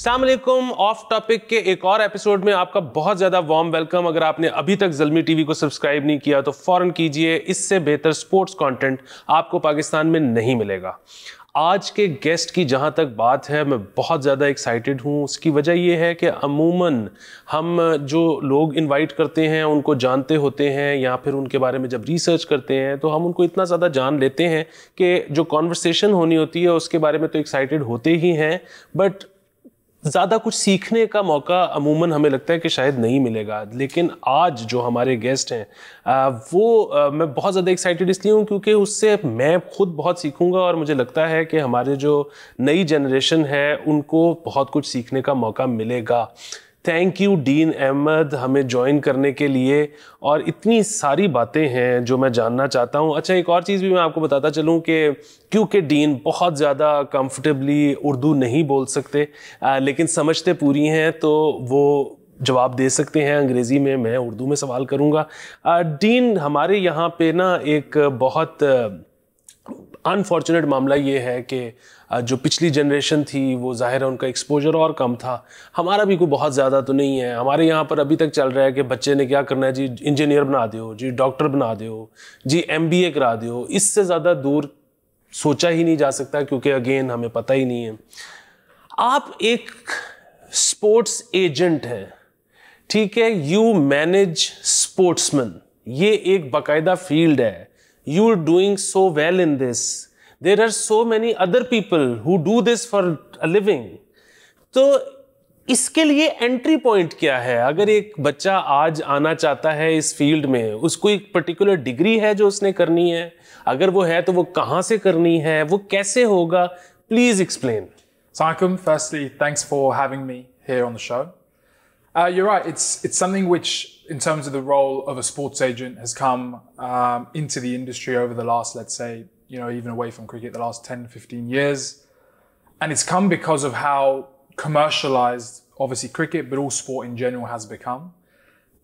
अस्सलाम वालेकुम। Of topic के एक और एपिसोड में आपका बहुत ज़्यादा वार्म वेलकम। अगर आपने अभी तक ज़ल्मी टीवी को सब्सक्राइब नहीं किया तो फ़ौरन कीजिए। इससे बेहतर स्पोर्ट्स कंटेंट आपको पाकिस्तान में नहीं मिलेगा। आज के गेस्ट की जहाँ तक बात है, मैं बहुत ज़्यादा एक्साइटेड हूँ। उसकी वजह ये है कि अमूमन हम जो लोग इनवाइट करते हैं उनको जानते होते हैं, या फिर उनके बारे में जब रिसर्च करते हैं तो हम उनको इतना ज़्यादा जान लेते हैं कि जो कॉन्वर्सेशन होनी होती है उसके बारे में तो एक्साइटेड होते ही हैं, बट ज़्यादा कुछ सीखने का मौका अमूमन हमें लगता है कि शायद नहीं मिलेगा। लेकिन आज जो हमारे गेस्ट हैं मैं बहुत ज़्यादा एक्साइटेड इसलिए हूँ क्योंकि उससे मैं खुद बहुत सीखूंगा और मुझे लगता है कि हमारे जो नई जनरेशन है उनको बहुत कुछ सीखने का मौका मिलेगा। थैंक यू डीन अहमद हमें ज्वाइन करने के लिए, और इतनी सारी बातें हैं जो मैं जानना चाहता हूँ। अच्छा, एक और चीज़ भी मैं आपको बताता चलूँ कि क्योंकि डीन बहुत ज़्यादा कंफर्टेबली उर्दू नहीं बोल सकते लेकिन समझते पूरी हैं, तो वो जवाब दे सकते हैं अंग्रेज़ी में, मैं उर्दू में सवाल करूँगा। डीन, हमारे यहाँ पे ना एक बहुत अनफॉर्चुनेट मामला ये है कि जो पिछली जनरेशन थी वो ज़ाहिर है उनका एक्सपोजर और कम था। हमारा भी कोई बहुत ज़्यादा तो नहीं है। हमारे यहाँ पर अभी तक चल रहा है कि बच्चे ने क्या करना है जी, इंजीनियर बना दो जी, डॉक्टर बना दो जी, MBA करा दो। इससे ज़्यादा दूर सोचा ही नहीं जा सकता क्योंकि अगेन हमें पता ही नहीं है। आप एक स्पोर्ट्स एजेंट हैं, ठीक है, यू मैनेज स्पोर्ट्समैन, ये एक बाकायदा फील्ड है। You are doing so well in this. There are so many other people who do this for a living. तो इसके लिए एंट्री पॉइंट क्या है? अगर एक बच्चा आज आना चाहता है इस फील्ड में, उसको एक पर्टिकुलर डिग्री है जो उसने करनी है? अगर वो है तो वो कहाँ से करनी है, वो कैसे होगा? Please explain. Assalamualaikum. Firstly, thanks for having me here on the show. You're right. It's something which, in terms of the role of a sports agent, has come into the industry over the last, let's say, even away from cricket, the last 10, 15 years. And it's come because of how commercialized, obviously, cricket, but all sport in general has become.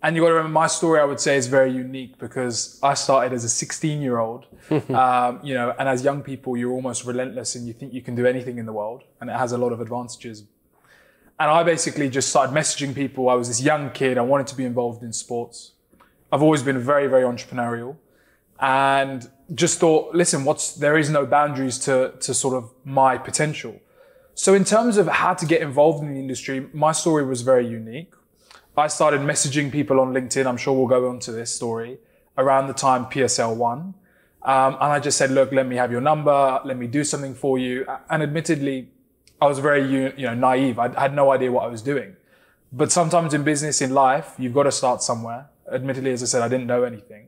And you've got to remember, my story, I would say, is very unique because I started as a 16-year-old, and as young people, you're almost relentless and you think you can do anything in the world, and it has a lot of advantages. And I basically just started messaging people. I was this young kid. I wanted to be involved in sports. I've always been very, very entrepreneurial, and just thought, listen, there is no boundaries to sort of my potential. So in terms of how to get involved in the industry, my story was very unique. I started messaging people on LinkedIn. I'm sure we'll go on to this story around the time PSL won. And I just said, look, let me have your number. Let me do something for you. And admittedly, I was very, naive. I had no idea what I was doing. But sometimes in business, in life, you've got to start somewhere. Admittedly, as I said, I didn't know anything.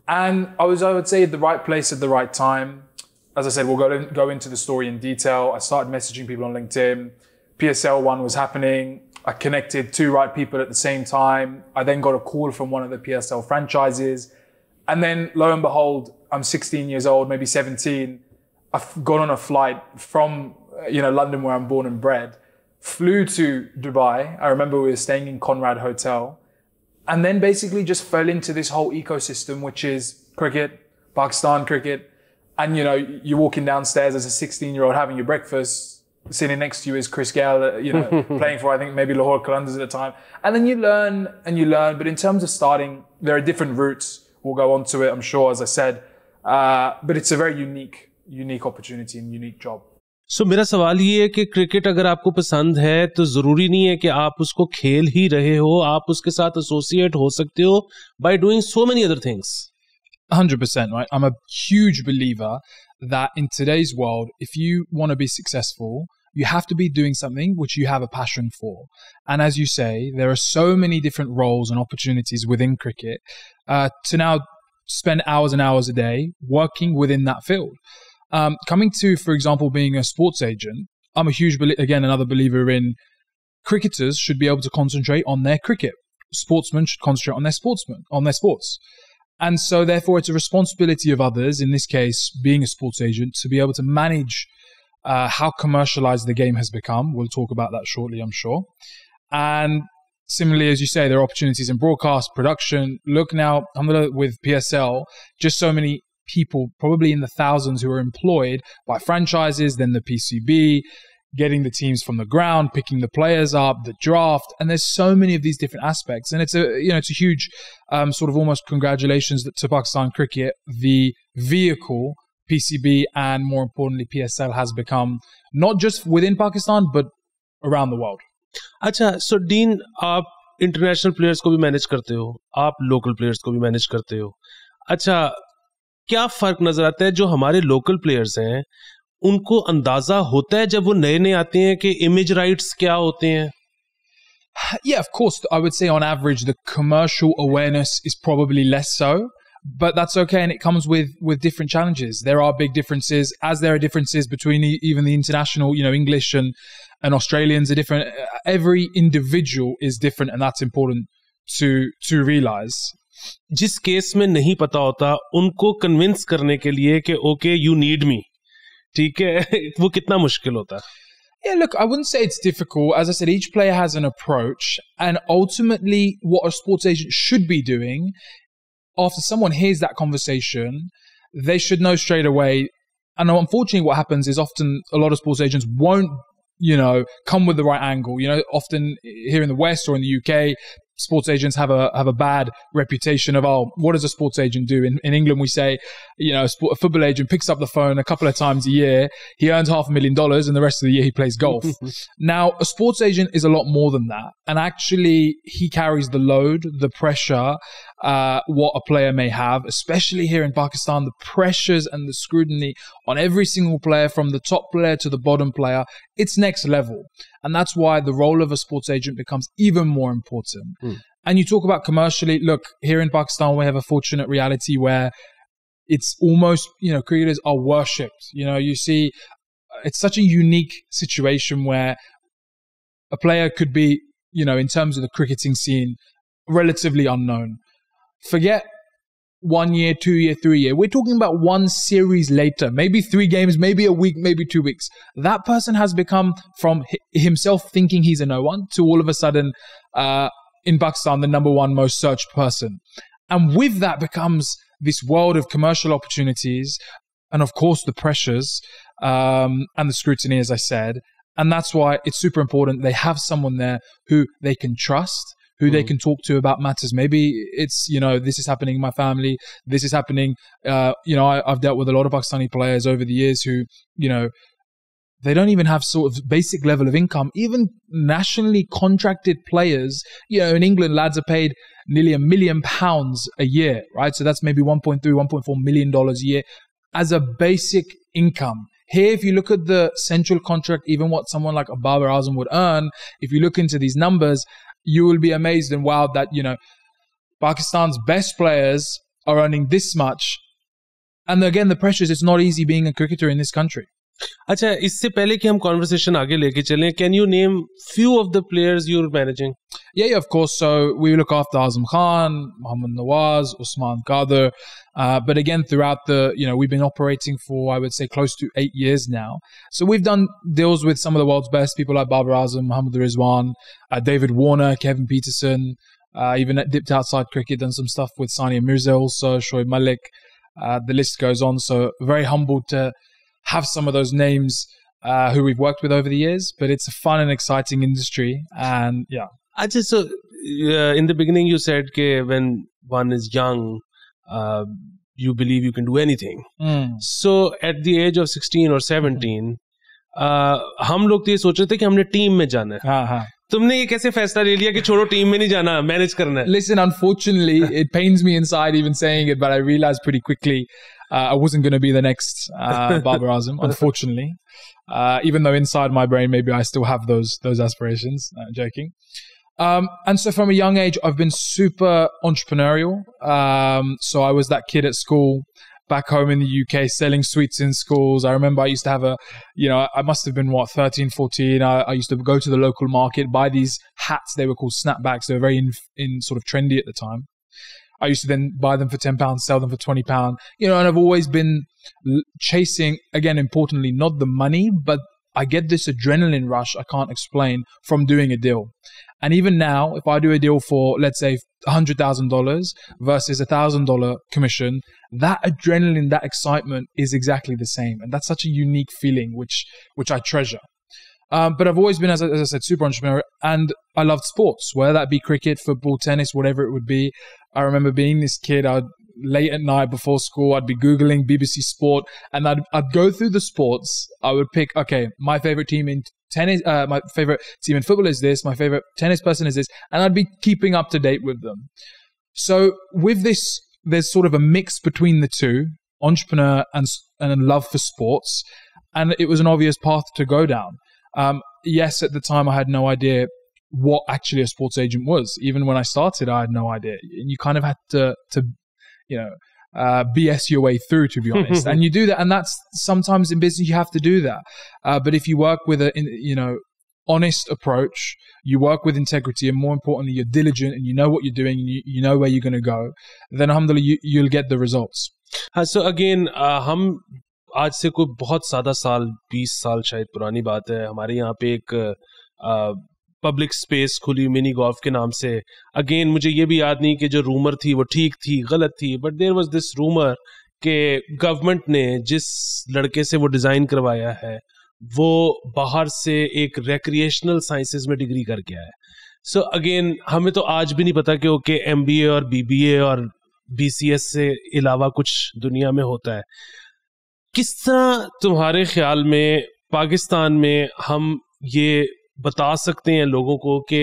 And I would say, at the right place at the right time. As I said, we'll go into the story in detail. I started messaging people on LinkedIn. PSL 1 was happening. I connected two right people at the same time. I then got a call from one of the PSL franchises. And then, lo and behold, I'm 16 years old, maybe 17. I've gone on a flight from London, where I'm born and bred, flew to Dubai. I remember we were staying in Conrad Hotel, and then basically just fell into this whole ecosystem, which is cricket, Pakistan cricket. And, you're walking downstairs as a 16-year-old having your breakfast. Sitting next to you is Chris Gale, playing for, I think, maybe Lahore Qalandars at the time. And then you learn and you learn. But in terms of starting, there are different routes. We'll go on to it, I'm sure, as I said. But it's a very unique opportunity and unique job. So, मेरा सवाल ये है कि cricket अगर आपको पसंद है तो जरूरी नहीं है कि आप उसको खेल ही रहे हो, आप उसके साथ एसोसिएट हो सकते हो by doing so many other things. 100%, right? I'm a huge believer that in today's world, if you want to be successful, you have to be doing something which you have a passion for. And as you say, there are so many different roles and opportunities within cricket to now spend hours and hours a day working within that field. Coming to, for example, being a sports agent, I'm a huge, again, another believer in cricketers should be able to concentrate on their cricket. Sportsmen should concentrate on their sports. And so therefore it's a responsibility of others, in this case, being a sports agent, to be able to manage how commercialized the game has become. We'll talk about that shortly, I'm sure. And similarly, as you say, there are opportunities in broadcast, production. Look now, with PSL, just so many people, probably in the thousands, who are employed by franchises, then the PCB, getting the teams from the ground, picking the players up, the draft, and there's so many of these different aspects. And it's a huge sort of almost congratulations to Pakistan cricket, the vehicle PCB and more importantly PSL has become, not just within Pakistan but around the world. अच्छा, so Dean, आप international players को भी manage करते हो, आप local players को भी manage करते हो. अच्छा, क्या फर्क नजर आता है जो हमारे लोकल प्लेयर्स हैं उनको अंदाजा होता है जब वो नए नए आते हैं कि इमेज राइट्स क्या होते हैं? Yeah, of course. I would say on average the commercial awareness is probably less so, but that's okay, and it comes with different challenges. There are big differences, as there are differences between even the international, English and Australians are different. Every individual is different, and that's important to realize. जिस case में नहीं पता होता उनको convince करने के लिए कि ओके यू नीड मी, ठीक है, वो कितना मुश्किल होता है? Yeah, look, I wouldn't say it's difficult. As I said, each player has an approach, and ultimately what a sports agent should be doing, after someone hears that conversation, they should know straight away. And unfortunately what happens is often a lot of sports agents won't, come with the right angle. Often here in the West or in the UK, sports agents have a bad reputation of, what does a sports agent do? In England, we say, a football agent picks up the phone a couple of times a year. He earns $500,000 and the rest of the year he plays golf. Now, a sports agent is a lot more than that. And actually, he carries the load, the pressure, what a player may have, especially here in Pakistan, the pressures and the scrutiny on every single player, from the top player to the bottom player, it's next level. And that's why the role of a sports agent becomes even more important. And you talk about commercially, look, here in Pakistan, we have a fortunate reality where it's almost, cricketers are worshipped. You see, it's such a unique situation where a player could be, in terms of the cricketing scene, relatively unknown. Forget 1 year, 2 year, 3 year. We're talking about one series later, maybe 3 games, maybe a week, maybe 2 weeks. That person has become, from himself thinking he's a no one to all of a sudden, in Pakistan, the number 1 most searched person. And with that becomes this world of commercial opportunities and of course the pressures and the scrutiny, as I said. And that's why it's super important they have someone there who they can trust, who they can talk to about matters. Maybe it's, this is happening in my family, this is happening, I've dealt with a lot of Pakistani players over the years who, they don't even have sort of basic level of income. Even nationally contracted players, in England, lads are paid nearly £1 million a year, right? So that's maybe $1.3, $1.4 million a year as a basic income. Here, if you look at the central contract, even what someone like Babar Azam would earn, if you look into these numbers, you will be amazed and wowed that, Pakistan's best players are earning this much. And again, the pressures, it's not easy being a cricketer in this country. अच्छा, इससे पहले कि हम conversation आगे लेके चलें, can you name few of the players you're managing? Yeah, of course. So we look after Azam Khan, Mohammad Nawaz, Usman Qadir. But again, throughout we've been operating for, I would say, close to 8 years now. So we've done deals with some of the world's best people like Babar Azam, Mohammad Rizwan, David Warner, Kevin Pietersen, even dipped outside cricket, done some stuff with Sania Mirza also, Shoaib Malik. The list goes on. So very humbled to have some of those names who we've worked with over the years, but it's a fun and exciting industry. And yeah. So in the beginning you said that when one is young, you believe you can do anything. So at the age of 16 or 17, हम लोग तो ये सोच रहे थे कि हमने team में जाना है. तुमने ये कैसे फैसला ले लिया कि छोड़ो टीम में नहीं जाना, मैनेज करना है? Listen, unfortunately, it pains me inside even saying it, but I realized pretty quickly I wasn't going to be the next Babar Azam, unfortunately. Even though inside my brain, maybe I still have those aspirations. Joking. And so from a young age, I've been super entrepreneurial. So I was that kid at school back home in the UK selling sweets in schools. I remember I used to have I must have been 13, 14. I used to go to the local market, buy these hats. They were called snapbacks. They were very in sort of trendy at the time. I used to then buy them for £10, sell them for £20. And I've always been chasing, again, importantly, not the money, but I get this adrenaline rush I can't explain from doing a deal. And even now, if I do a deal for, let's say, $100,000 versus $1,000 commission, that adrenaline, that excitement is exactly the same. And that's such a unique feeling, which I treasure. But I've always been, as I said, super entrepreneurial, and I loved sports, whether that be cricket, football, tennis, whatever it would be. I remember being this kid, late at night before school, I'd be Googling BBC Sport, and I'd go through the sports. I would pick, okay, my favorite team in tennis, my favorite team in football is this, my favorite tennis person is this, and I'd be keeping up to date with them. So with this, there's sort of a mix between the two, entrepreneur and love for sports, and it was an obvious path to go down. Yes, at the time I had no idea what actually a sports agent was. Even when I started, I had no idea. You kind of had to BS your way through, to be honest. And you do that, and that's sometimes in business you have to do that. But if you work with honest approach, you work with integrity, and more importantly, you're diligent and you know what you're doing, and you know where you're going to go, then alhamdulillah, you'll get the results. So again, हम आज से कोई बहुत सादा साल 20 साल शायद पुरानी बात है, हमारे यहाँ पे एक पब्लिक स्पेस खुली मिनी गोल्फ के नाम से. अगेन मुझे ये भी याद नहीं कि जो रूमर थी वो ठीक थी गलत थी, but there was this rumour कि गवर्नमेंट ने जिस लड़के से वो डिज़ाइन करवाया है वो बाहर से एक रिक्रिएशनल साइंसेस में डिग्री करके आया है. सो अगेन हमें तो आज भी नहीं पता कि ओके MBA और BBA और BCS से अलावा कुछ दुनिया में होता है. किस तरह तुम्हारे ख्याल में पाकिस्तान में हम ये बता सकते हैं लोगों को कि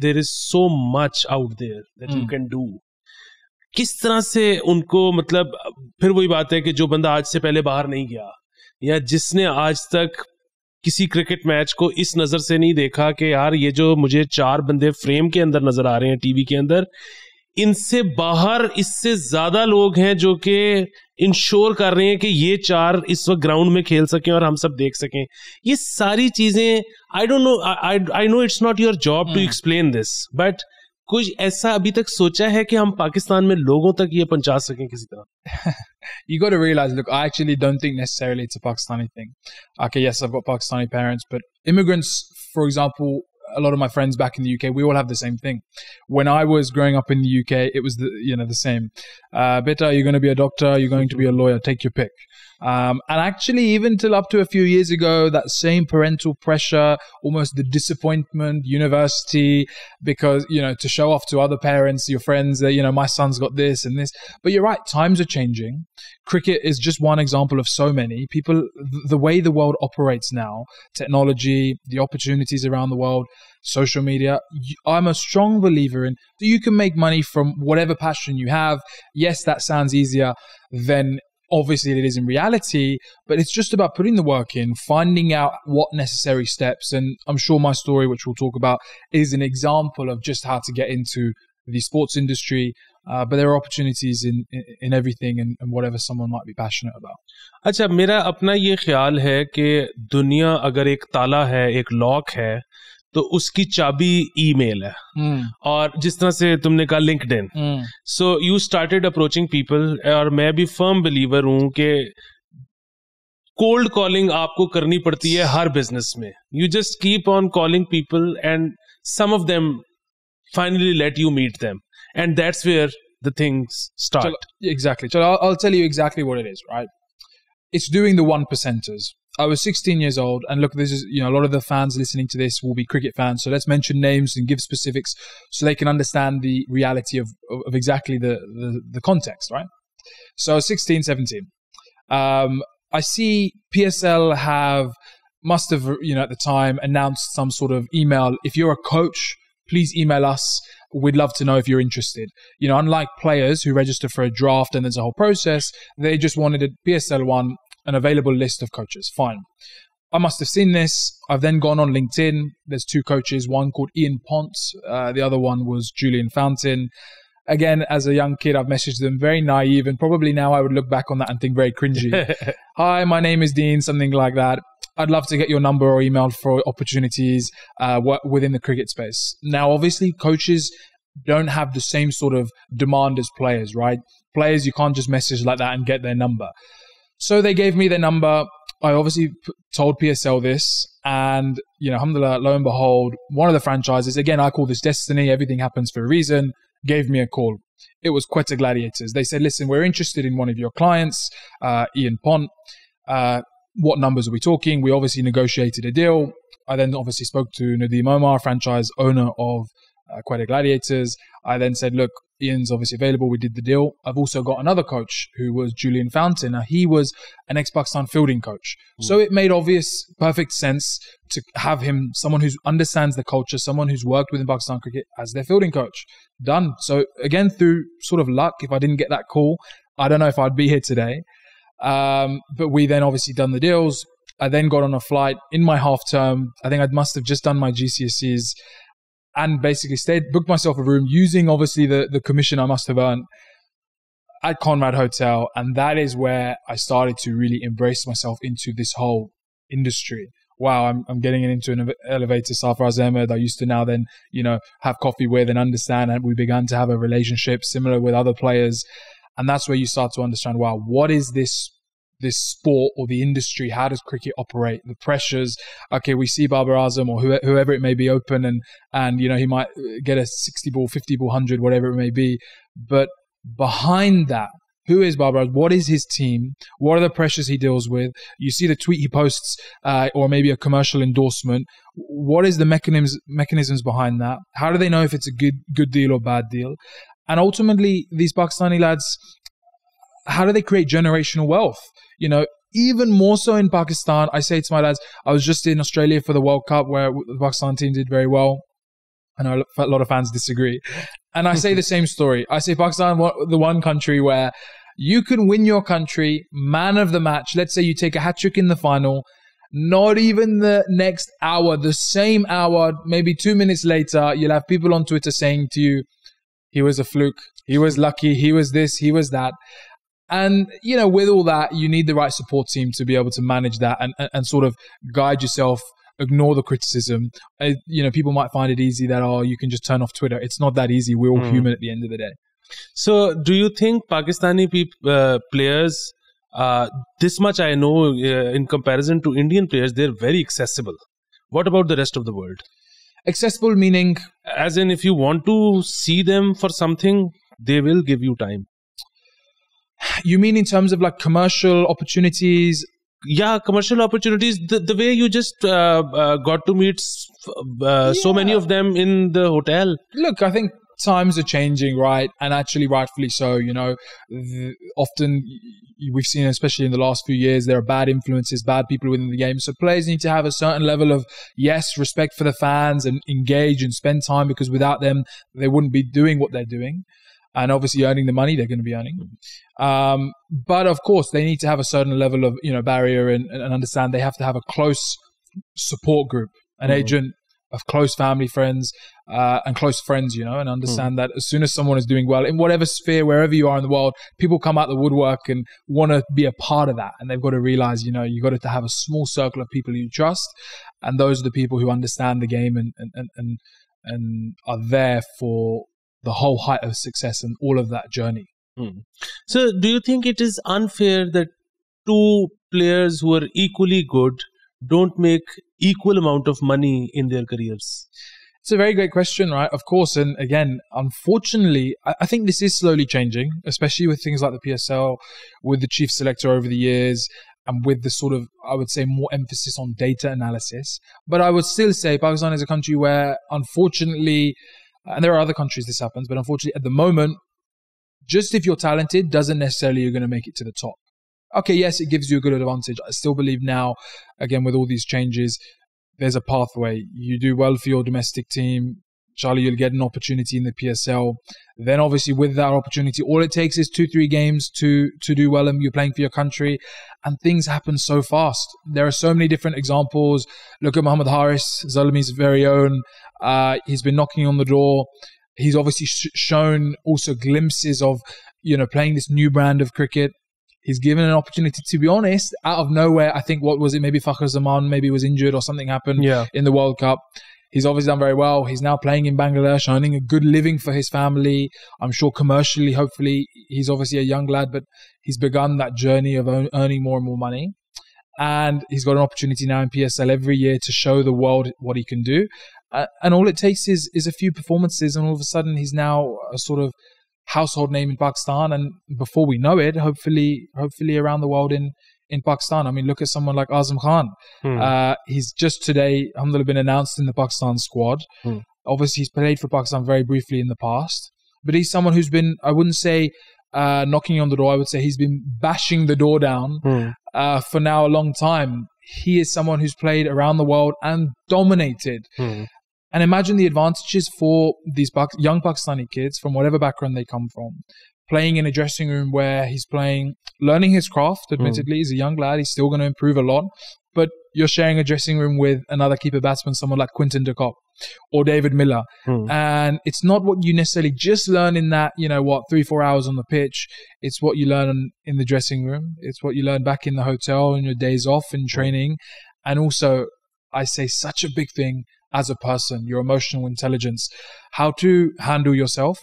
there is so much out there that you can do? किस तरह से उनको, मतलब फिर वही बात है कि जो बंदा आज से पहले बाहर नहीं गया या जिसने आज तक किसी क्रिकेट मैच को इस नज़र से नहीं देखा कि यार ये जो मुझे 4 बंदे फ्रेम के अंदर नज़र आ रहे हैं टीवी के अंदर, इनसे बाहर इससे ज्यादा लोग हैं जो कि इंश्योर कर रहे हैं कि ये 4 इस वक्त ग्राउंड में खेल सकें और हम सब देख सकें. ये सारी चीजें I don't know, I know it's not your job to explain this, but कुछ ऐसा अभी तक सोचा है कि हम पाकिस्तान में लोगों तक ये पहुंचा सकें किसी तरह? You got to realize, look, I actually don't think necessarily it's a Pakistani thing. Okay, yes, I've got Pakistani parents, but immigrants, for example, a lot of my friends back in the UK, we all have the same thing. When I was growing up in the UK, it was the same. Beta, you're going to be a doctor, you're going to be a lawyer, take your pick. And actually, even till up to a few years ago, that same parental pressure, almost the disappointment, university, because, to show off to other parents, your friends, that, my son's got this and this. But you're right, times are changing. Cricket is just one example of so many. People, the way the world operates now, technology, the opportunities around the world, social media, I'm a strong believer in that you can make money from whatever passion you have. Yes, that sounds easier than obviously it is in reality, but it's just about putting the work in, finding out what necessary steps. And I'm sure my story, which we'll talk about, is an example of just how to get into the sports industry. But there are opportunities in everything and whatever someone might be passionate about. अच्छा, मेरा अपना ये ख्याल है कि दुनिया अगर एक ताला है, एक लॉक है, तो उसकी चाबी ईमेल है. और जिस तरह से तुमने कहा LinkedIn, so you started approaching people, और मैं भी फर्म बिलीवर हूं कि कोल्ड कॉलिंग आपको करनी पड़ती है हर बिजनेस में. You just keep on calling people and some of them finally let you meet them, and that's where the things start. Exactly. So I'll tell you exactly what it is, right? It's doing the 1%ers. I was 16 years old, and look, this is, a lot of the fans listening to this will be cricket fans, so let's mention names and give specifics so they can understand the reality of exactly the context, right? So 16, 17. I see PSL must have, at the time announced some sort of email. If you're a coach, please email us. We'd love to know if you're interested. Unlike players who register for a draft and there's a whole process, they just wanted a PSL one, an available list of coaches. Fine. I must have seen this. I've then gone on LinkedIn. There's 2 coaches, one called Ian Pont. The other one was Julian Fountain. Again, as a young kid, I've messaged them, very naive, and probably now I would look back on that and think very cringy. Hi, my name is Dean, something like that. I'd love to get your number or email for opportunities within the cricket space. Now, obviously, coaches don't have the same sort of demand as players, right? Players, you can't just message like that and get their number. So they gave me their number. I obviously told PSL this, and, alhamdulillah, lo and behold, one of the franchises, again, I call this destiny, everything happens for a reason, gave me a call. It was Quetta Gladiators. They said, listen, we're interested in one of your clients, Ian Pont. what numbers are we talking? We obviously negotiated a deal. I then obviously spoke to Dean Ahmad, franchise owner of Quetta Gladiators. I then said, look, Ian's obviously available. We did the deal. I've also got another coach who was Julian Fountain. Now, he was an ex-Pakistan fielding coach. So it made perfect sense to have him, someone who understands the culture, someone who's worked within Pakistan cricket as their fielding coach. Done. So again, through sort of luck, if I didn't get that call, I don't know if I'd be here today. But we then obviously done the deals. I then got on a flight in my half term. I think I must have just done my GCSEs and basically booked myself a room using obviously the commission I must have earned at Conrad Hotel. And that is where I started to really embrace myself into this whole industry. Wow, I'm getting into an elevator. Sarfaraz Ahmed, I used to now then, have coffee with and understand. And we began to have a relationship similar with other players. And that's where you start to understand, wow, what is this sport or the industry? How does cricket operate? The pressures. Okay, we see Babar Azam or whoever it may be open and he might get a 60 ball, 50 ball, 100, whatever it may be. But behind that, who is Babar Azam? What is his team? What are the pressures he deals with? You see the tweet he posts or maybe a commercial endorsement. What is the mechanisms behind that? How do they know if it's a good deal or bad deal? And ultimately, these Pakistani lads, how do they create generational wealth? Even more so in Pakistan, I say to my lads, I was just in Australia for the World Cup where the Pakistan team did very well. I know a lot of fans disagree. And I say the same story. I say Pakistan, the one country where you can win your country, man of the match. Let's say you take a hat-trick in the final. Not even the next hour, the same hour, maybe 2 minutes later, you'll have people on Twitter saying to you, he was a fluke, he was lucky, he was this, he was that. And, with all that, you need the right support team to be able to manage that and sort of guide yourself, ignore the criticism. People might find it easy that, you can just turn off Twitter. It's not that easy. We're all human at the end of the day. So do you think Pakistani players, this much I know in comparison to Indian players, they're very accessible. What about the rest of the world? Accessible meaning? As in, if you want to see them for something, they will give you time. You mean in terms of like commercial opportunities? Yeah, commercial opportunities. The way you just got to meet so many of them in the hotel. Look, I think times are changing, right? And actually rightfully so. Often we've seen, especially in the last few years, there are bad influences, bad people within the game. So players need to have a certain level of, yes, respect for the fans and engage and spend time, because without them, they wouldn't be doing what they're doing. And obviously earning the money they're going to be earning. But of course, they need to have a certain level of, barrier and understand they have to have a close support group, an agent of close family friends and close friends, and understand that as soon as someone is doing well in whatever sphere, wherever you are in the world, people come out the woodwork and want to be a part of that. And they've got to realize, you got to have a small circle of people you trust. And those are the people who understand the game and are there for the whole height of success and all of that journey. So do you think it is unfair that two players who are equally good don't make equal amount of money in their careers? It's a very great question, right? Of course. And again, unfortunately, I think this is slowly changing, especially with things like the PSL, with the chief selector over the years, and with the sort of, I would say, more emphasis on data analysis. But I would still say Pakistan is a country where, unfortunately, and there are other countries this happens, but unfortunately at the moment, just if you're talented doesn't necessarily you're going to make it to the top. Okay, yes, it gives you a good advantage. I still believe now, again, with all these changes, there's a pathway. You do well for your domestic team, Charlie, you'll get an opportunity in the PSL. Then obviously with that opportunity, all it takes is 2-3 games to do well and you're playing for your country, and things happen so fast. There are so many different examples. Look at Mohammad Haris, Zalmi's very own. He's been knocking on the door. He's obviously shown also glimpses of, playing this new brand of cricket. He's given an opportunity, to be honest, out of nowhere. I think, what was it? Maybe Fakhar Zaman maybe was injured or something happened in the World Cup. He's obviously done very well. He's now playing in Bangladesh, earning a good living for his family. I'm sure commercially, hopefully, he's obviously a young lad, but he's begun that journey of earning more and more money. And he's got an opportunity now in PSL every year to show the world what he can do. And all it takes is a few performances, and all of a sudden he's now a sort of household name in Pakistan. And before we know it, hopefully around the world in in Pakistan. I mean, look at someone like Azam Khan. He's just today, alhamdulillah, been announced in the Pakistan squad. Obviously, he's played for Pakistan very briefly in the past. But he's someone who's been, I wouldn't say knocking on the door, I would say he's been bashing the door down for now a long time. He is someone who's played around the world and dominated. And imagine the advantages for these young Pakistani kids from whatever background they come from, playing in a dressing room where he's learning his craft, admittedly. He's a young lad. He's still going to improve a lot. But you're sharing a dressing room with another keeper batsman, someone like Quinton de Kock or David Miller. And it's not what you necessarily just learn in that, 3-4 hours on the pitch. It's what you learn in the dressing room. It's what you learn back in the hotel in your days off in training. And also, I say such a big thing as a person, your emotional intelligence, how to handle yourself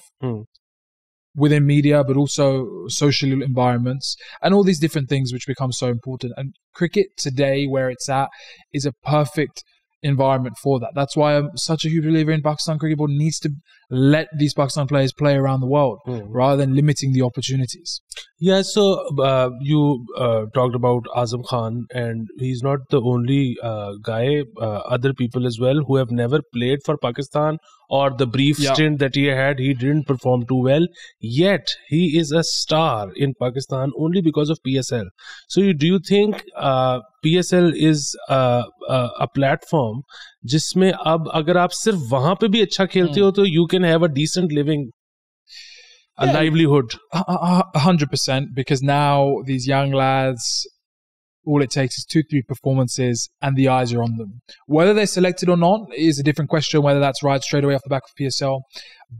within media, but also social environments and all these different things which become so important. And cricket today, where it's at, is a perfect environment for that. That's why I'm such a huge believer in Pakistan Cricket Board needs to let these Pakistan players play around the world rather than limiting the opportunities. Yeah, so you talked about Azam Khan, and he's not the only guy. Other people as well who have never played for Pakistan, or the brief stint that he had, he didn't perform too well. Yet he is a star in Pakistan only because of PSL. So do you think PSL is a platform जिसमें अब अगर आप सिर्फ वहां पे भी अच्छा खेलते हो तो you can have a decent living, a livelihood? 100%, because now these young lads, all it takes is 2-3 performances and the eyes are on them. Whether they're selected or not is a different question, whether that's right straight away off the back of PSL.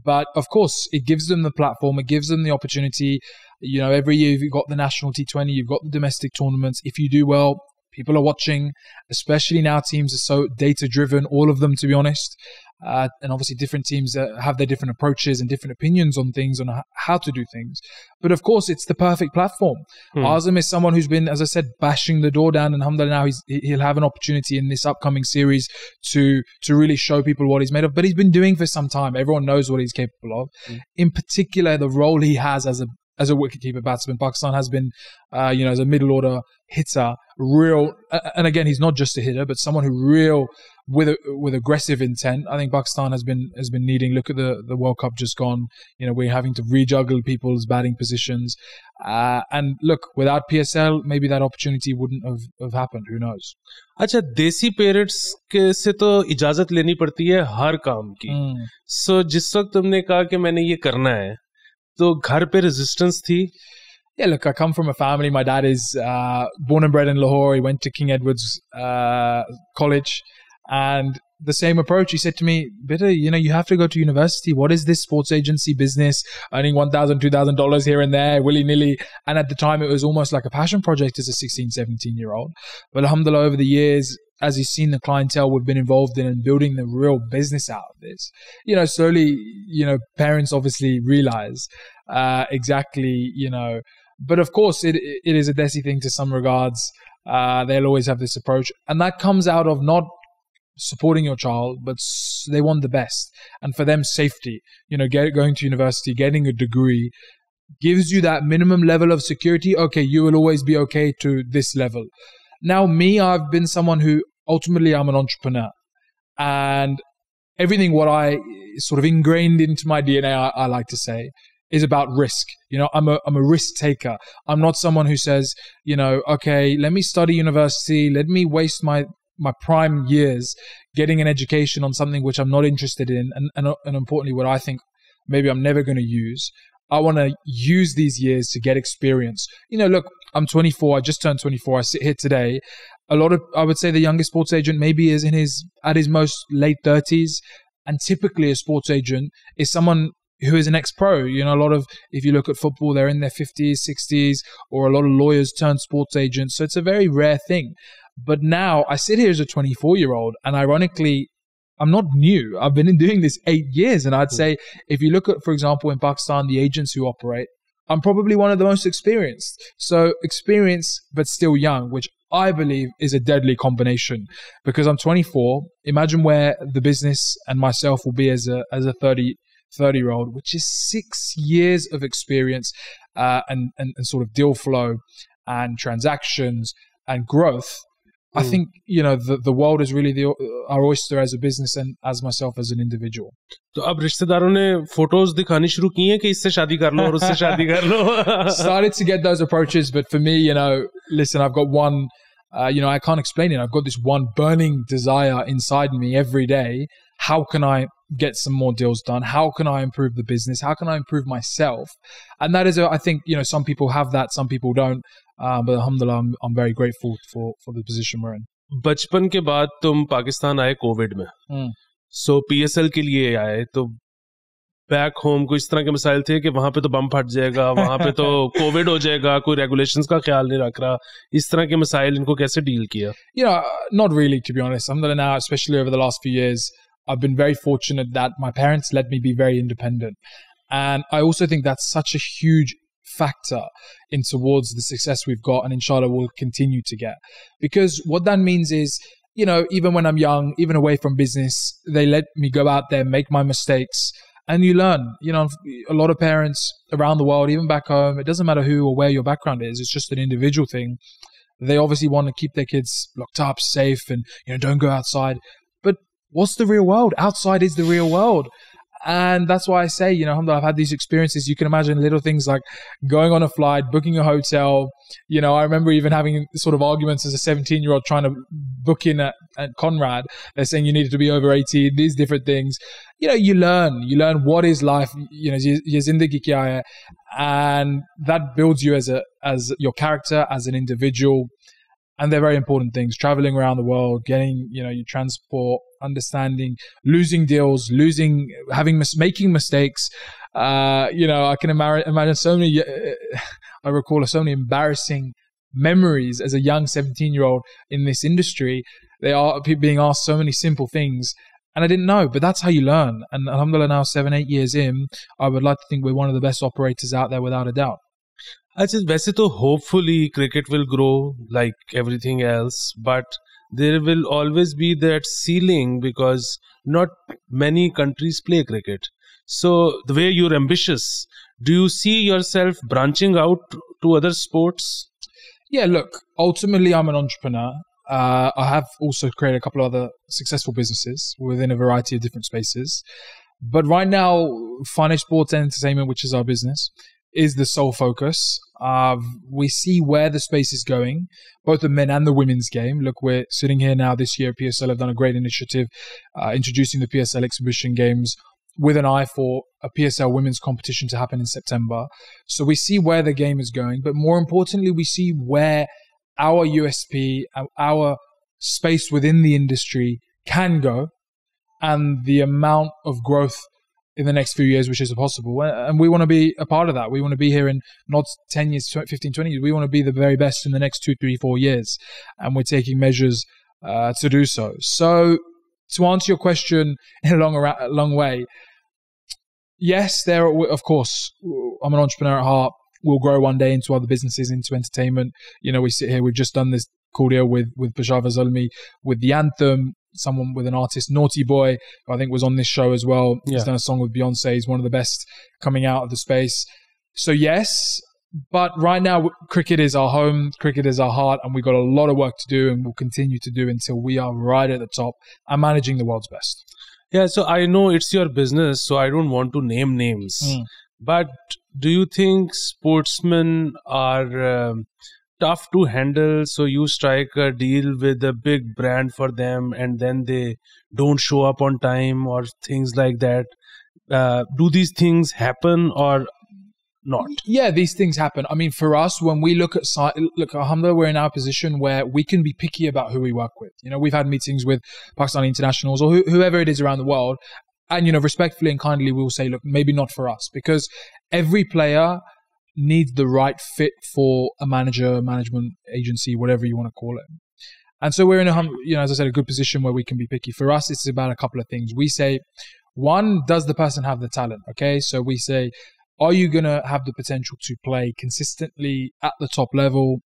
But of course, it gives them the platform, it gives them the opportunity. Every year you've got the national T20, you've got the domestic tournaments. If you do well, people are watching, especially now teams are so data-driven, all of them, to be honest. And obviously different teams have their different approaches and different opinions on things, on how to do things. But of course, it's the perfect platform. Azam is someone who's been, as I said, bashing the door down, and alhamdulillah now he'll have an opportunity in this upcoming series to really show people what he's made of. But he's been doing for some time. Everyone knows what he's capable of. In particular, the role he has as a wicketkeeper batsman. Pakistan has been, as a middle order hitter, and again, he's not just a hitter, but someone who with aggressive intent. I think Pakistan has been needing. Look at the World Cup just gone. We're having to rejuggle people's batting positions. And look, without PSL, maybe that opportunity wouldn't have happened. Who knows? अच्छा, देसी parents के से तो इजाजत लेनी पड़ती है हर काम की. So जिस वक्त तुमने कहा कि मैंने ये करना है, तो घर पे रेजिस्टेंस थी? Yeah, look, I come from a family. My dad is born and bred in Lahore. He went to King Edward's College, and the same approach. He said to me, "Beta, you have to go to university. What is this sports agency business? Earning $1,000, $2,000 here and there, willy-nilly." And at the time, it was almost like a passion project as a 16, 17-year-old. But alhamdulillah, over the years, as he's seen the clientele we've been involved in and building the real business out of this, slowly, parents obviously realize exactly, but of course it is a desi thing to some regards. They'll always have this approach, and that comes out of not supporting your child, but they want the best, and for them safety. Going to university, getting a degree gives you that minimum level of security. Okay, you will always be okay to this level. Now me, I've been someone who ultimately I'm an entrepreneur, and everything what I sort of ingrained into my DNA, I like to say, is about risk. I'm a risk taker. I'm not someone who says, okay, let me study university, let me waste my prime years getting an education on something which I'm not interested in, and importantly, what I think maybe I'm never going to use. I want to use these years to get experience. Look, I'm 24. I just turned 24. I sit here today. I would say the youngest sports agent maybe is at his most late 30s. And typically a sports agent is someone who is an ex-pro. If you look at football, they're in their 50s, 60s, or a lot of lawyers turn sports agents. So it's a very rare thing. But now I sit here as a 24-year-old, and ironically, I'm not new. I've been doing this 8 years. And I'd say if you look at, for example, in Pakistan, the agents who operate, I'm probably one of the most experienced. So experienced, but still young, which I believe is a deadly combination, because I'm 24. Imagine where the business and myself will be as a 30-year-old, which is 6 years of experience and sort of deal flow and transactions and growth, I think, the world is really our oyster as a business and as myself as an individual. तो अब रिश्तेदारों ने photos दिखानी शुरू की हैं कि इससे शादी कर लो और उससे शादी कर लो. Started to get those approaches, but for me, listen, I've got one, I can't explain it. I've got this one burning desire inside me every day. How can I get some more deals done? How can I improve the business? How can I improve myself? And that is, I think, some people have that, some people don't. But alhamdulillah, I'm very grateful for the position we're in. बचपन के बाद तुम पाकिस्तान आए Covid में. सो PSL के लिए आए, तो बैक होम को इस तरह के मसाइल थे कि वहां पे तो बम फट जाएगा, वहां पे तो कोविड हो जाएगा, कोई रेगुलेशंस का ख्याल नहीं रख रहा. इस तरह के मसाइल इनको कैसे डील किया? Not really, to be honest. Alhamdulillah, now, especially over the last few years, I've been very fortunate that my parents let me be very independent. And I also think that's such a huge factor in towards the success we've got, and inshallah we'll continue to get. Because what that means is, even when I'm young, even away from business, they let me go out there, make my mistakes, and you learn. A lot of parents around the world, even back home, it doesn't matter who or where your background is, it's just an individual thing. They obviously want to keep their kids locked up, safe, and don't go outside. But what's the real world? Outside is the real world. And that's why I say, alhamdulillah, I've had these experiences. You can imagine little things like going on a flight, booking a hotel. I remember even having sort of arguments as a 17-year-old trying to book in at Conrad. They're saying you needed to be over 18, these different things. You learn what is life, ye zindagi kya hai, and that builds you as your character, as an individual. And they're very important things. Traveling around the world, getting, your transport, understanding, losing deals, making mistakes. I can imagine so many, I recall so many embarrassing memories as a young 17-year-old in this industry. They are being asked so many simple things. And I didn't know, but that's how you learn. And alhamdulillah, now 7-8 years in, I would like to think we're one of the best operators out there without a doubt. अच्छा, वैसे तो hopefully cricket will grow like everything else, but there will always be that ceiling because not many countries play cricket. So the way you're ambitious, do you see yourself branching out to other sports? Yeah, look, ultimately I'm an entrepreneur. I have also created a couple of other successful businesses within a variety of different spaces. But right now, finalist sports and entertainment, which is our business, is the sole focus. We see where the space is going, both the men and the women's game. Look, we're sitting here now this year. PSL have done a great initiative, introducing the PSL exhibition games with an eye for a PSL women's competition to happen in September. So we see where the game is going, but more importantly, we see where our USP, our space within the industry can go, and the amount of growth in the next few years, which is possible. And we want to be a part of that. We want to be here in not 10 years, 15, 20 years. We want to be the very best in the next 2, 3, 4 years. And we're taking measures to do so. So to answer your question in a long way, yes, of course, I'm an entrepreneur at heart. We'll grow one day into other businesses, into entertainment. We sit here, we've just done this cool deal with Zalmi, with the anthem, someone with an artist, Naughty Boy, who I think was on this show as well. Yeah. He's done a song with Beyonce. He's one of the best coming out of the space. So yes, but right now, cricket is our home, cricket is our heart, and we've got a lot of work to do, and we'll continue to do until we are right at the top and managing the world's best. Yeah, so I know it's your business, so I don't want to name names. But do you think sportsmen are tough to handle? So you strike a deal with a big brand for them and then they don't show up on time or things like that. Do these things happen or not? Yeah, these things happen. I mean, for us, when we look alhamdulillah, we're in our position where we can be picky about who we work with. We've had meetings with Pakistani internationals or whoever it is around the world. And, respectfully and kindly, we will say, look, maybe not for us, because every player needs the right fit for a management agency, whatever you want to call it. And so we're in as I said, a good position where we can be picky. For us, it's about a couple of things. We say, one, does the person have the talent? Okay. So we say, are you going to have the potential to play consistently at the top level?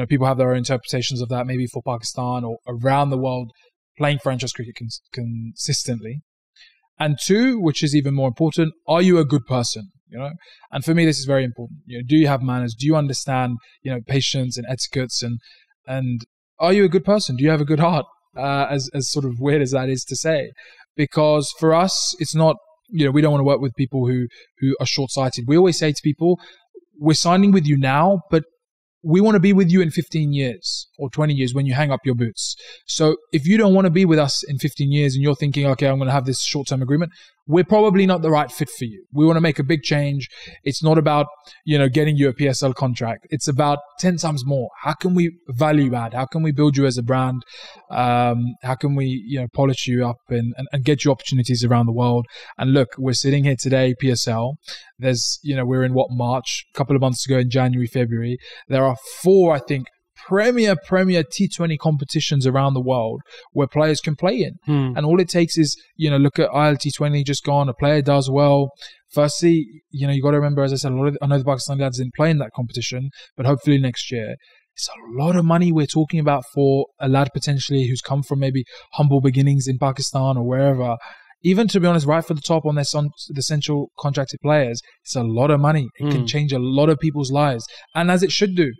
People have their own interpretations of that, maybe for Pakistan or around the world, playing franchise cricket consistently. And two, which is even more important, are you a good person? you know. And for me, this is very important. You know, do you have manners? Do you understand, you know, patience and etiquettes, and are you a good person? Do you have a good heart? As sort of weird as that is to say, because for us, it's not, you know, we don't want to work with people who are short-sighted. We always say to people, we're signing with you now, but we want to be with you in 15 years or 20 years when you hang up your boots. So if you don't want to be with us in 15 years and you're thinking, okay, I'm going to have this short-term agreement, we're probably not the right fit for you. We want to make a big change. It's not about, you know, getting you a PSL contract. It's about 10 times more. How can we value add? How can we build you as a brand? How can we, you know, polish you up and get you opportunities around the world? And look, we're sitting here today, PSL. There's, you know, we're in March, a couple of months ago in January, February. There are 4, I think, premier T20 competitions around the world where players can play in. And all it takes is, you know, look at ILT20 just gone, a player does well. Firstly, you know, you got to remember, as I said, I know the Pakistani lads didn't play in that competition, but hopefully next year. It's a lot of money we're talking about for a lad potentially who's come from maybe humble beginnings in Pakistan or wherever. Even, to be honest, right for the top on the essential contracted players, it's a lot of money. It can change a lot of people's lives. And as it should do.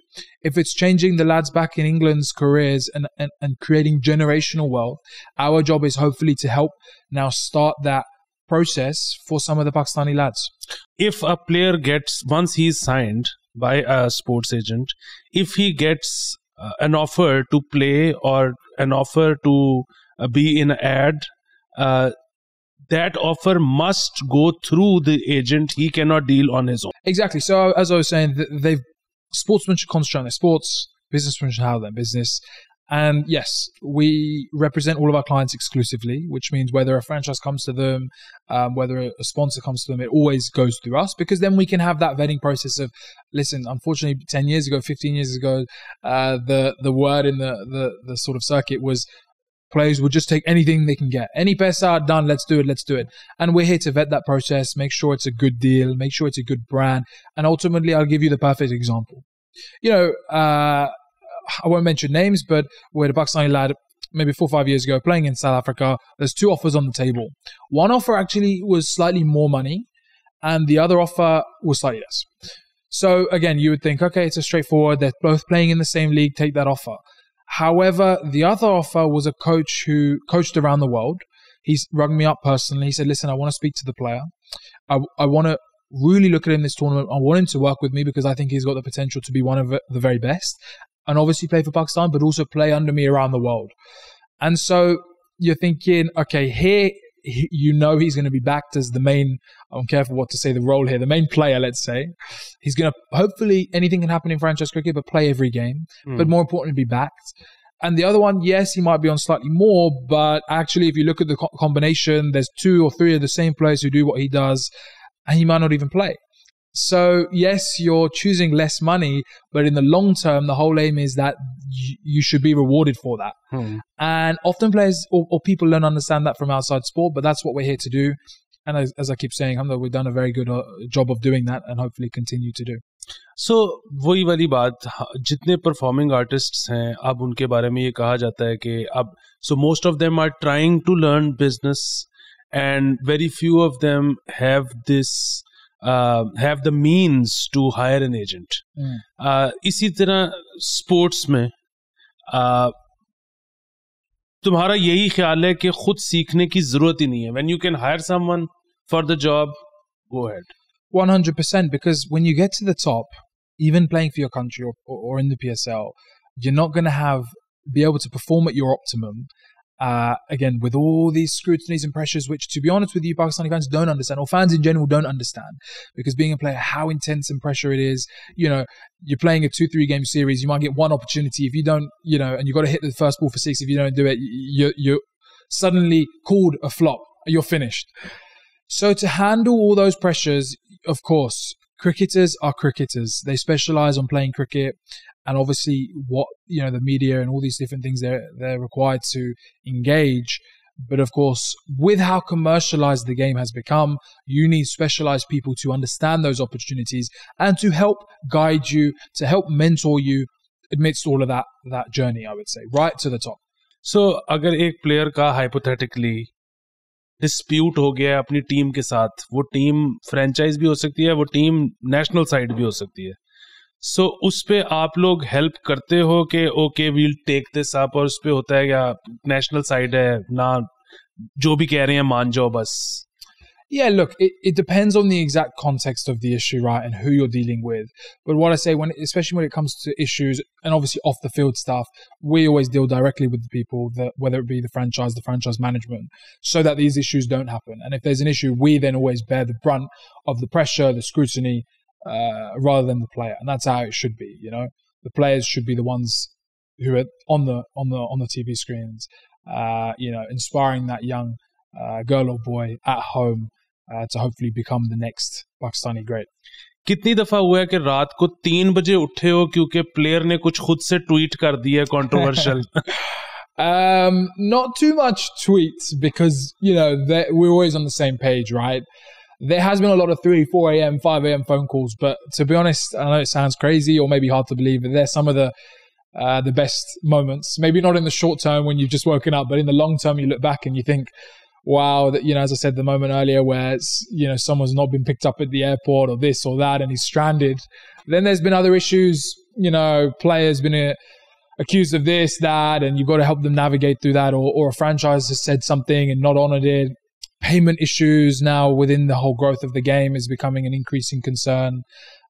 If it's changing the lads back in England's careers and creating generational wealth, our job is hopefully to help now start that process for some of the Pakistani lads. If a player gets, once he's signed by a sports agent, if he gets an offer to play or an offer to be in an ad, that offer must go through the agent. He cannot deal on his own. Exactly. So as I was saying, sportsmen should concentrate on their sports, businessmen should have their business. And yes, we represent all of our clients exclusively, which means whether a franchise comes to them, whether a sponsor comes to them, it always goes through us, because then we can have that vetting process of, listen, unfortunately, 10 years ago, 15 years ago, the word in the sort of circuit was, players will just take anything they can get. Any pesa, done, let's do it. And we're here to vet that process, make sure it's a good deal, make sure it's a good brand. And ultimately, I'll give you the perfect example. You know, I won't mention names, but we're a Pakistani lad maybe 4 or 5 years ago playing in South Africa. There's 2 offers on the table. One offer actually was slightly more money and the other offer was slightly less. So again, you would think, okay, it's a straightforward, they're both playing in the same league, take that offer. However, the other offer was a coach who coached around the world. He's rung me up personally. He said, listen, I want to speak to the player. I want to really look at him this tournament. I want him to work with me because I think he's got the potential to be one of the very best. And obviously play for Pakistan, but also play under me around the world. And so you're thinking, okay, here, you know he's going to be backed as the main, I'm careful what to say, the role here, the main player, let's say. He's going to, hopefully, anything can happen in franchise cricket, but play every game. But more importantly, be backed. And the other one, yes, he might be on slightly more, but actually, if you look at the combination, there's 2 or 3 of the same players who do what he does, and he might not even play. So, yes, you're choosing less money, but in the long term, the whole aim is that you should be rewarded for that. And often players or people don't understand that from outside sport, but that's what we're here to do. And as I keep saying, Hamza, we've done a very good job of doing that and hopefully continue to do. So, वही वाली बात, जितने performing artists हैं, अब उनके बारे में ये कहा जाता है कि अब, so most of them are trying to learn business and very few of them have this have the means to hire an agent. इसी तरह स्पोर्ट्स में तुम्हारा यही ख्याल है कि खुद सीखने की जरूरत ही नहीं है. When you can hire someone for the job, go ahead. 100%, because when you get to the top, even playing for your country or in the PSL, you're not going to be able to perform at your optimum. Again, with all these scrutinies and pressures, which, to be honest with you, Pakistani fans don't understand, or fans in general don't understand, because being a player, how intense and pressure it is. You know, you're playing a 2-3 game series, you might get one opportunity. If you don't, you know, and you've got to hit the first ball for 6, if you don't do it, you're suddenly called a flop. You're finished. So to handle all those pressures, of course, cricketers are cricketers. They specialize on playing cricket. And obviously, what, you know, the media and all these different things they're required to engage. But of course, with how commercialized the game has become, you need specialized people to understand those opportunities and to help guide you, to help mentor you amidst all of that journey, I would say, right to the top. So, अगर एक player का hypothetically dispute हो गया है अपनी team के साथ, वो टीम फ्रेंचाइज भी हो सकती है, वो टीम नेशनल साइड भी हो सकती है, सो उस पे आप लोग हेल्प करते हो कि okay we'll take this up, और उस पे होता है क्या नेशनल साइड है ना, जो भी कह रहे हैं मान जाओ बस? Yeah, look, it depends on the exact context of the issue, right, and who you're dealing with. But what I say, especially when it comes to issues, and obviously off the field stuff, we always deal directly with the people, whether it be the franchise management, so that these issues don't happen. And if there's an issue, we then always bear the brunt of the pressure, the scrutiny, rather than the player. And that's how it should be, you know. The players should be the ones who are on the TV screens, inspiring that young girl or boy at home to hopefully become the next Pakistani great. कितनी दफा हुआ है कि रात को 3 बजे उठे हो क्योंकि प्लेयर ने कुछ खुद से ट्वीट कर दिया controversial? Not too much tweets because, we're always on the same page, right? There has been a lot of 3, 4 a.m., 5 a.m. phone calls, but to be honest, I know it sounds crazy or maybe hard to believe, but they're some of the best moments. Maybe not in the short term when you've just woken up, but in the long term, you look back and you think, wow, that, as I said the moment earlier where, someone's not been picked up at the airport or this or that and he's stranded. Then there's been other issues, players been accused of this, that, and you've got to help them navigate through that, or a franchise has said something and not honored it. Payment issues now within the whole growth of the game is becoming an increasing concern.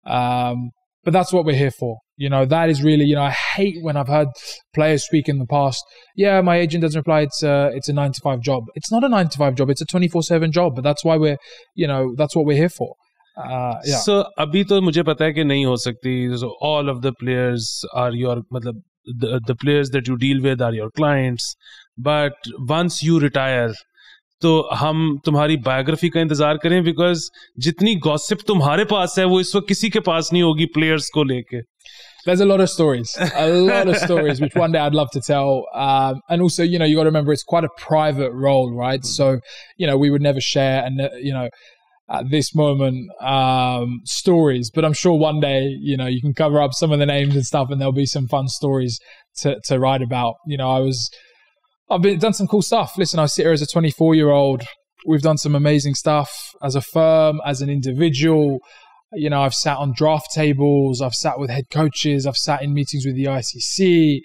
But that's what we're here for. That is really, I hate when I've heard players speak in the past. Yeah, my agent doesn't reply. It's a 9-to-5 job. It's not a 9-to-5 job. It's a 24/7 job. But that's why that's what we're here for. Yeah. So अभी तो मुझे पता है कि नहीं हो सकती. So all of the players are your, मतलब the players that you deal with are your clients. But once you retire, तो हम तुम्हारी बायोग्राफी का इंतजार करें, बिकॉज जितनी गॉसिप तुम्हारे पास है वो इस वक्त किसी के पास नहीं होगी प्लेयर्स को लेके. There's a lot of stories, which one day I'd love to tell. And also, you got to remember, it's quite a private role, right? So, we would never share, and at this moment, stories. But I'm sure one day, you can cover up some of the names and stuff, and there'll be some fun stories to write about. I've done some cool stuff. Listen, I sit here as a 24-year-old. We've done some amazing stuff as a firm, as an individual. I've sat on draft tables. I've sat with head coaches. I've sat in meetings with the ICC.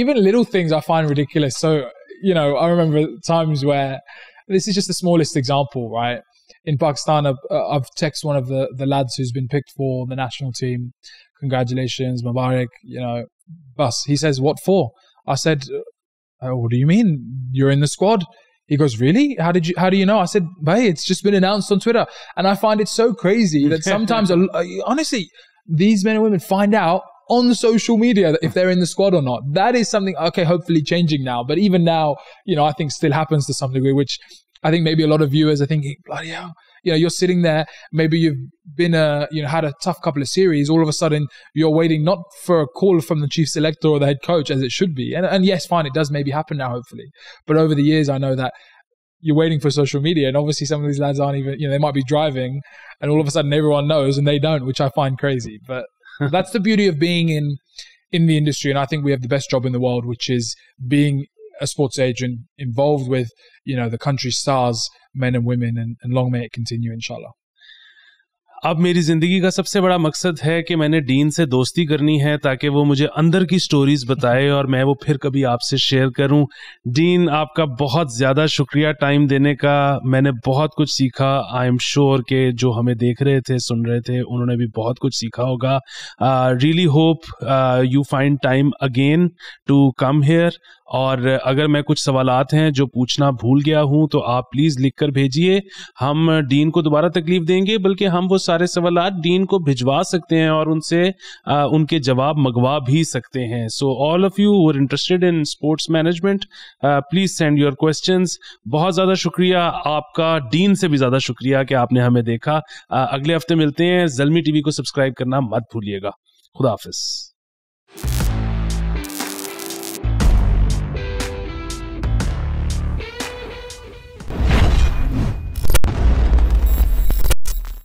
Even little things I find ridiculous. So, I remember times where, this is just the smallest example, right? In Pakistan, I've texted one of the lads who's been picked for the national team. Congratulations, Mubarak. Bus. He says, what for? I said, what do you mean? You're in the squad? He goes, really? How do you know? I said, hey, it's just been announced on Twitter. And I find it so crazy that sometimes, honestly, these men and women find out on social media if they're in the squad or not. That is something, okay, hopefully changing now. But even now, I think still happens to some degree, which I think maybe a lot of viewers are thinking, bloody hell. You're sitting there, maybe you've been, had a tough couple of series. All of a sudden, you're waiting not for a call from the chief selector or the head coach, as it should be. And yes, fine, it does maybe happen now, hopefully. But over the years, I know that you're waiting for social media. And obviously, some of these lads aren't even, they might be driving, and all of a sudden everyone knows and they don't, which I find crazy. But that's the beauty of being in the industry. And I think we have the best job in the world, which is being a sports agent involved with, the country's stars, men and women, and long may it continue, inshallah. अब मेरी जिंदगी का सबसे बड़ा मकसद है कि मैंने डीन से दोस्ती करनी है ताकि वो मुझे अंदर की स्टोरीज बताए और मैं वो फिर कभी आपसे शेयर करूं. डीन, आपका बहुत ज़्यादा शुक्रिया टाइम देने का. मैंने बहुत कुछ सीखा. आई एम श्योर कि जो हमें देख रहे थे, सुन रहे थे, उन्होंने भी बहुत कुछ सीखा होगा. Really hope you find time again to come here. और अगर मैं कुछ सवालात हैं जो पूछना भूल गया हूं तो आप प्लीज़ लिख कर भेजिए. हम डीन को दोबारा तकलीफ देंगे, बल्कि हम वो सारे सवालात डीन को भिजवा सकते हैं और उनसे उनके जवाब मंगवा भी सकते हैं. So all of you who are interested in sports management, please send your questions. बहुत ज़्यादा शुक्रिया आपका, डीन से भी ज़्यादा शुक्रिया कि आपने हमें देखा. अगले हफ्ते मिलते हैं. ज़ल्मी टीवी को सब्सक्राइब करना मत भूलिएगा. खुदा हाफिज़.